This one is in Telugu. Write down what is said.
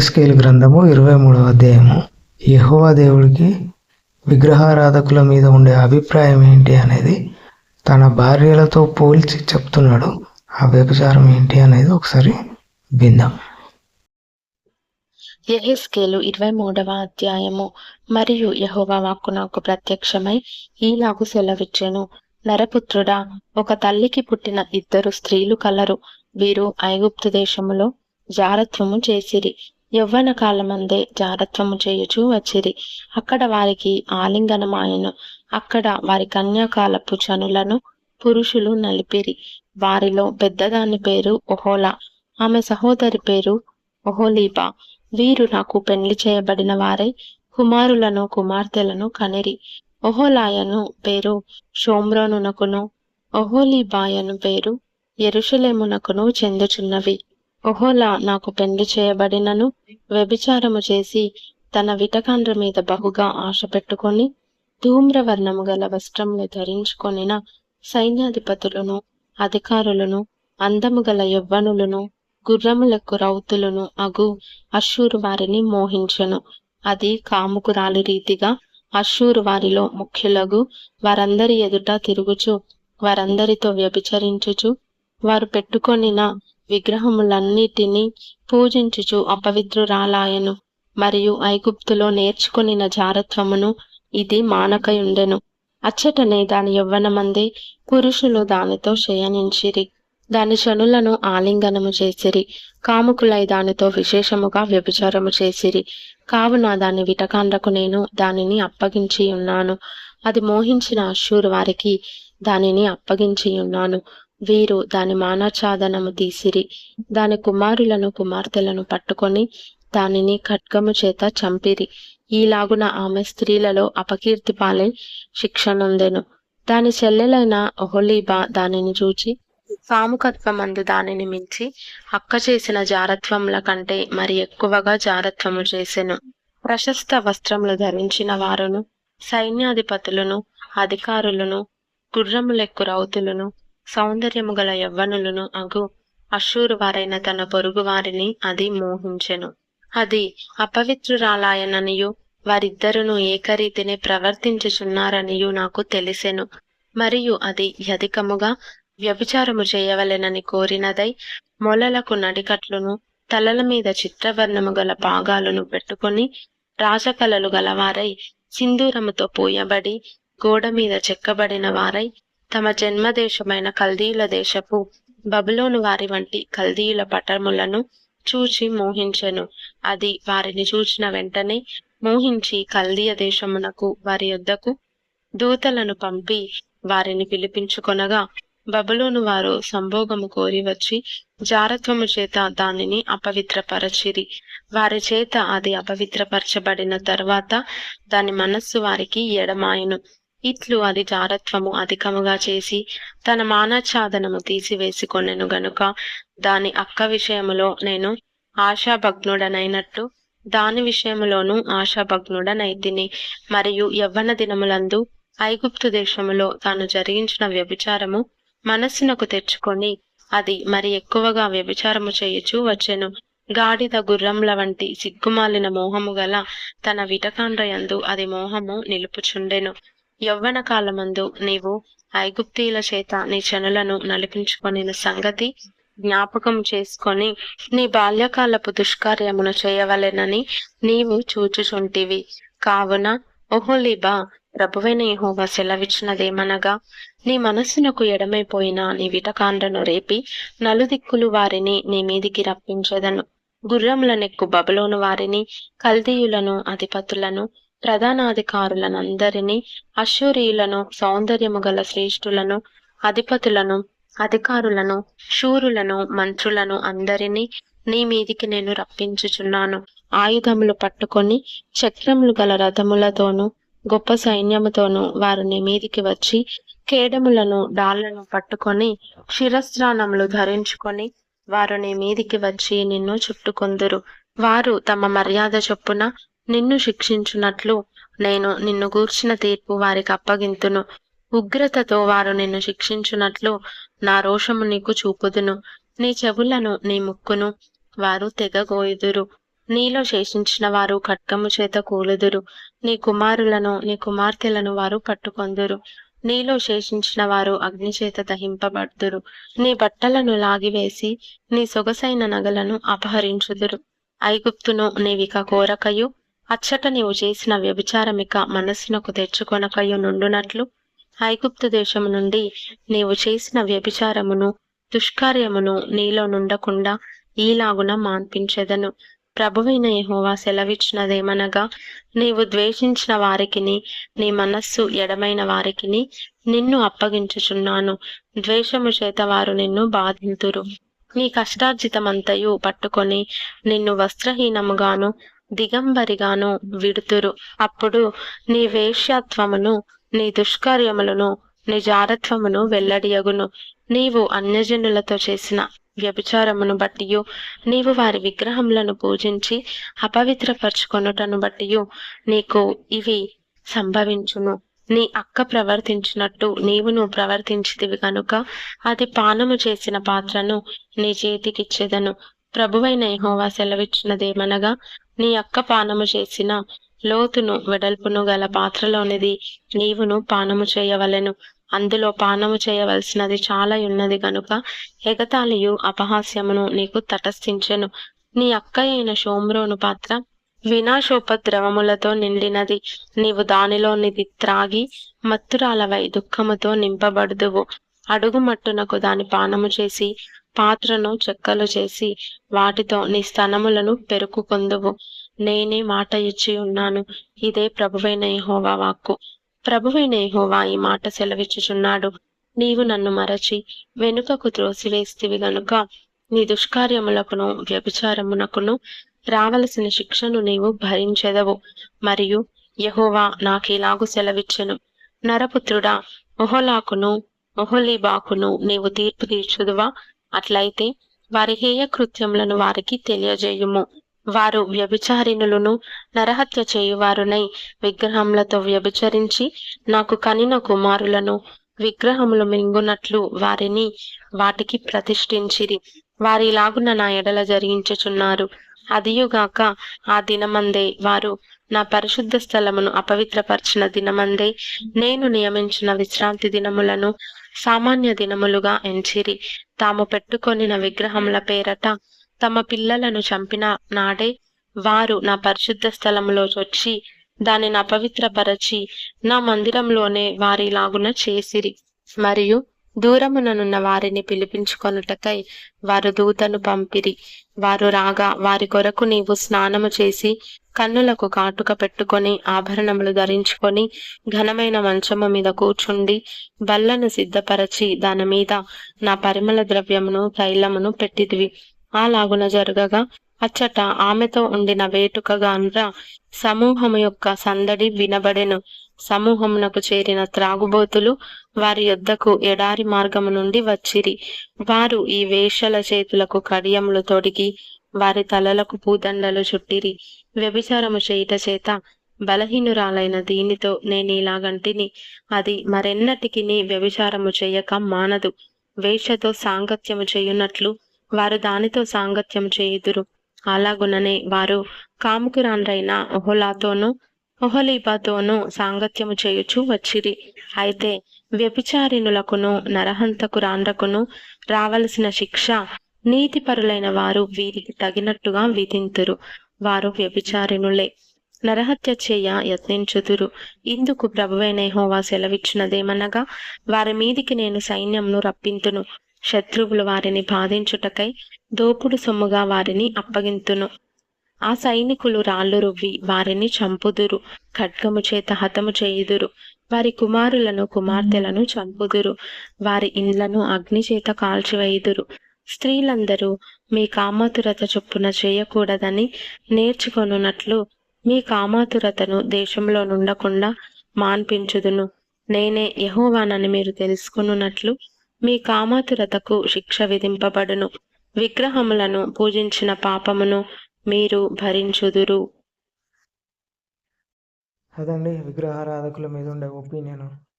యెహెజ్కేలు గ్రంథము 23వ అధ్యాయము. యెహోవా దేవుడికి విగ్రహారాధకుల మీద ఉండే అభిప్రాయం ఏంటి అనేది తన భార్యలతో పోల్చి చెప్తున్నాడు. ఆ వ్యభిచారం ఏంటి అనేది ఒకసారి విందాం. యెహెజ్కేలు 23వ అధ్యాయము. మరియు యెహోవా వాక్కు నాకు ప్రత్యక్షమై ఈలాగు సెలవిచ్చెను. నరపుత్రుడా, ఒక తల్లికి పుట్టిన 2 స్త్రీలు కలరు. వీరు ఐగుప్తు దేశములో జారత్వము చేసిరి. యవ్వన కాలమందే జారత్వము చేయుచూ వచ్చిరి. అక్కడ వారికి ఆలింగనమాయెను. అక్కడ వారి కన్యాకాలపు చనులను పురుషులు నలిపిరి. వారిలో పెద్దదాని పేరు ఒహోలా, ఆమె సహోదరి పేరు ఒహోలీబా. వీరు నాకు పెండ్లి చేయబడిన వారై కుమారులను కుమార్తెలను కనిరి. ఒహోలాయను పేరు షోమ్రోనునకును, ఒహోలీబాయను పేరు యెరూషలేమునకును చెందుచున్నవి. ఒహోలా నాకు పెండ్లి చేయబడినను వ్యభిచారము చేసి తన విటకాండ్ర మీద బహుగా ఆశ పెట్టుకొని ధూమ్రవర్ణము గల వస్త్రములు ధరించుకొనిన సైన్యాధిపతులను అధికారులను అందము గల యవ్వనులను గుర్రములకు రౌతులను అగు అశ్షూరు వారిని మోహించెను. అది కాముకురాలి రీతిగా అశ్షూరు వారిలో ముఖ్యులగు వారందరి ఎదుట తిరుగుచు వారందరితో వ్యభిచరించుచు వారు పెట్టుకొనిన విగ్రహములన్నిటినీ పూజించుచు అపవిత్రురాలాయను. మరియు ఐగుప్తులో నేర్చుకొనిన జారత్వమును ఇది మానకయుండెను. అచ్చటనే దాని యవ్వనమందే పురుషులు దానితో శయనించిరి. దాని శనులను ఆలింగనము చేసిరి. కాముకులై దానితో విశేషముగా వ్యభిచారము చేసిరి. కావున దాని విటకాండ్రకు నేను దానిని అప్పగించి ఉన్నాను. అది మోహించిన అశ్షూరు వారికి దానిని అప్పగించి ఉన్నాను. వీరు దాని మానాఛాదనము తీసిరి. దాని కుమారులను కుమార్తెలను పట్టుకొని దానిని ఖడ్గము చేత చంపిరి. ఈలాగున ఆమె స్త్రీలలో అపకీర్తి పాలై శిక్షనొందెను. దాని చెల్లెలైన ఒహొలీబా దానిని చూచి కాముకత్వమందు దానిని మించి అక్క చేసిన జారత్వముల కంటే మరి ఎక్కువగా జారత్వము చేసెను. ప్రశస్త వస్త్రములు ధరించిన వారును సైన్యాధిపతులను అధికారులను గుర్రములెక్కు రౌతులను సౌందర్యము గల యవ్వనులను అగు అశ్షూరు వారైన తన పొరుగు వారిని అది మోహించెను. అది అపవిత్రురాలాయననియు వారిద్దరును ఏకరీతిని ప్రవర్తించుచున్నారనియు నాకు తెలిసెను. మరియు అది అధికముగా వ్యభిచారము చేయవలెనని కోరినదై మొలలకు నడికట్లును తలల మీద చిత్రవర్ణము గల పాగాలను పెట్టుకొని రాజకళలు గలవారై సింధూరముతో పూయబడి గోడ మీద చెక్కబడిన వారై తమ జన్మదేశమైన కల్దీయుల దేశపు బబులోను వారి వంటి కల్దీయుల పటములను చూచి మోహించెను. అది వారిని చూచిన వెంటనే మోహించి కల్దీయ దేశమునకు వారి యొద్దకు దూతలను పంపి వారిని పిలిపించుకొనగా బబులోను వారు సంభోగము కోరి వచ్చి జారత్వము చేత దానిని అపవిత్రపరచిరి. వారి చేత అది అపవిత్రపరచబడిన తర్వాత దాని మనస్సు వారికి ఎడమాయెను. ఇట్లు అది జారత్వము అధికముగా చేసి తన మానాఛాదనము తీసివేసుకొనెను గనుక దాని అక్క విషయములో నేను ఆశాభగ్నుడనైనట్టు దాని విషయములోనూ ఆశాభగ్నుడనైతిని. మరియు యవ్వన దినములందు ఐగుప్తు దేశములో తాను జరిగించిన వ్యభిచారము మనస్సునకు తెచ్చుకొని అది మరి ఎక్కువగా వ్యభిచారము చేయుచూ వచ్చెను. గాడిద గుర్రముల వంటి సిగ్గుమాలిన మోహము గల తన విటకాండ్రయందు అది మోహము నిలుపుచుండెను. యవ్వన కాలమందు నీవు ఐగుప్తీయుల చేత నీ చనులను నలిపించుకొనిన సంగతి జ్ఞాపకం చేసుకొని నీ బాల్యకాలపు దుష్కార్యమును చేయవలెనని నీవు చూచుచుంటివి. కావున ఒహొలీబా, ప్రభువైన యెహోవా సెలవిచ్చినదేమనగా, నీ మనస్సునకు ఎడమైపోయిన నీ విటకాండ్రను రేపి నలుదిక్కులు వారిని నీ మీదికి రప్పించెదను. గుర్రములనెక్కు బబులోను వారిని, కల్దీయులను, అధిపతులను, ప్రధానాధికారులనందరినీ, అశ్షూరీయులను, సౌందర్యము గల శ్రేష్ఠులను, అధిపతులను, అధికారులను, శూరులను, మంత్రులను అందరినీ నీ మీదికి నేను రప్పించుచున్నాను. ఆయుధములు పట్టుకొని చక్రములు గల రథములతోనూ గొప్ప సైన్యముతోనూ వారు నీ మీదికి వచ్చి కేడములను డాళ్లను పట్టుకొని శిరస్త్రాణములు ధరించుకొని వారు నీ మీదికి వచ్చి నిన్ను చుట్టుకొందురు. వారు తమ మర్యాద చొప్పున నిన్ను శిక్షించున్నట్లు నేను నిన్ను గూర్చిన తీర్పు వారికి అప్పగింతును. ఉగ్రతతో వారు నిన్ను శిక్షించున్నట్లు నా రోషము నీకు చూపుదును. నీ చెవులను నీ ముక్కును వారు తెగగోయుదురు. నీలో శేషించిన వారు ఖడ్గము చేత కూలుదురు. నీ కుమారులను నీ కుమార్తెలను వారు పట్టుకొందురు. నీలో శేషించిన వారు అగ్ని చేత దహింపబడుదురు. నీ బట్టలను లాగివేసి నీ సొగసైన నగలను అపహరించుదురు. ఐగుప్తును నీవిక కోరకయు, అచ్చట నీవు చేసిన వ్యభిచారమిక మనస్సునకు తెచ్చుకొనకయు నుండునట్లు ఐగుప్తు దేశము నుండి నీవు చేసిన వ్యభిచారమును దుష్కార్యమును నీలో నుండకుండా ఈలాగున మాన్పించెదను. ప్రభువైన యెహోవా సెలవిచ్చినదేమనగా, నీవు ద్వేషించిన వారికిని నీ మనస్సు ఎడమైన వారికిని నిన్ను అప్పగించుచున్నాను. ద్వేషము చేత వారు నిన్ను బాధింతురు. నీ కష్టార్జితమంతయు పట్టుకొని నిన్ను వస్త్రహీనముగాను దిగంబరిగాను విడుతురు. అప్పుడు నీ వేశ్యాత్వమును నీ దుష్కార్యములను నీ జారత్వమును వెల్లడియగును. నీవు అన్యజనులతో చేసిన వ్యభిచారమును బట్టియు నీవు వారి విగ్రహములను పూజించి అపవిత్రపరచుకొనుటను బట్టియు నీకు ఇవి సంభవించును. నీ అక్క ప్రవర్తించినట్టు నీవును ప్రవర్తించితివి కనుక అది పానము చేసిన పాత్రను నీ చేతికిచ్చెదను. ప్రభువైన యెహోవా సెలవిచ్చినదేమనగా, నీ అక్క పానము చేసిన లోతును వెడల్పును గల పాత్రలోనిది నీవును పానము చేయవలెను. అందులో పానము చేయవలసినది చాలా ఉన్నది గనుక ఎగతాళియు అపహాస్యమును నీకు తటస్థించెను. నీ అక్క అయిన షోమ్రోను పాత్ర వినాశోపద్రవములతో నిండినది. నీవు దానిలోనిది త్రాగి మత్తురాలవై దుఃఖముతో నింపబడుదువు. అడుగుమట్టునకు దాని పానము చేసి పాత్రను చెక్కలు చేసి వాటితో నీ స్తనములను పెరుకుకొందువు. నేనే మాట ఇచ్చి ఉన్నాను. ఇదే ప్రభువైన యెహోవా వాక్కు. ప్రభువైన యెహోవా ఈ మాట సెలవిచ్చుచున్నాడు. నీవు నన్ను మరచి వెనుకకు త్రోసివేస్తివి గనుక నీ దుష్కార్యములకును వ్యభిచారమునకును రావలసిన శిక్షను నీవు భరించెదవు. మరియు యెహోవా నాకిలాగు సెలవిచ్చెను, నరపుత్రుడా, ఒహొలాకును ఒహొలీబాకును నీవు తీర్పు తీర్చుదువా? అట్లయితే వారి హేయ కృత్యములను వారికి తెలియజేయుము. వారు వ్యభిచారిణులను నరహత్య చేయువారునై విగ్రహములతో వ్యభిచరించి నాకు కనిన కుమారులను విగ్రహములు మింగునట్లు వారిని వాటికి ప్రతిష్ఠించిరి. వారిలాగున నా ఎడల జరిగించుచున్నారు. అదియుగాక ఆ దినమందే వారు నా పరిశుద్ధ స్థలమును అపవిత్రపరిచిన దినమందే నేను నియమించిన విశ్రాంతి దినములను సామాన్య దినములుగా ఎంచిరి. తాము పెట్టుకొనిన విగ్రహముల పేరట తమ పిల్లలను చంపిన నాడే వారు నా పరిశుద్ధ స్థలములో చొచ్చి దానిని అపవిత్రపరచి నా మందిరంలోనే వారిలాగున చేసిరి. మరియు దూరముననున్న వారిని పిలిపించుకొనుటకై వారు దూతను పంపిరి. వారు రాగా వారి కొరకు నీవు స్నానము చేసి కన్నులకు కాటుక పెట్టుకొని ఆభరణములు ధరించుకొని ఘనమైన మంచము మీద కూర్చుండి బల్లను సిద్ధపరచి దాని మీద నా పరిమళ ద్రవ్యమును తైలమును పెట్టిదివి. అలాగున జరగగా అచ్చట ఆమెతో ఉండిన వేటుకగాన్రా సమూహము యొక్క సందడి వినబడెను. సమూహమునకు చేరిన త్రాగుబోతులు వారి యొద్దకు ఎడారి మార్గము నుండి వచ్చిరి. వారు ఈ వేశ్యల చేతులకు కడియములు తొడిగి వారి తలలకు పూదండలు చుట్టిరి. వ్యభిచారము చేయుట చేత బలహీనురాలైన దీనితో నేను ఇలాగంటిని, అది మరెన్నటికి వ్యభిచారము చేయక మానదు. వేశ్యతో సాంగత్యము చేయునట్లు వారు దానితో సాంగత్యం చేయుదురు. అలాగుననే వారు కాముకురాండ్రైన ఒహొలాతోనూ ఒహొలీబాతోనూ సాంగత్యము చేయుచు వచ్చిరి. అయితే వ్యభిచారిణులకును నరహంతకురాండ్రకును రావలసిన శిక్ష నీతిపరులైన వారు వీరికి తగినట్టుగా విధింతురు. వారు వ్యభిచారిణులే, నరహత్య చేయ యత్నించుదురు. ఇందుకు ప్రభువైన యెహోవా సెలవిచ్చినదేమనగా, వారి మీదికి నేను సైన్యంను రప్పింతును. శత్రువులు వారిని బాధించుటకై దోపుడు సొమ్ముగా వారిని అప్పగింతును. ఆ సైనికులు రాళ్లు రువ్వి వారిని చంపుదురు. ఖడ్గము చేత హతము చేయుదురు. వారి కుమారులను కుమార్తెలను చంపుదురు. వారి ఇండ్లను అగ్ని చేత కాల్చివేయుదురు. స్త్రీలందరూ మీ కామాతురత చొప్పున చేయకూడదని నేర్చుకొనున్నట్లు మీ కామాతురతను దేశంలో నుండకుండా మాన్పించుదును. నేనే యెహోవానని మీరు తెలుసుకొనున్నట్లు మీ కామాతురతకు శిక్ష విధింపబడును. విగ్రహములను పూజించిన పాపమును మీరు భరించుదురు. అదండి విగ్రహారాధకుల మీద ఉండే ఒపీనియన్.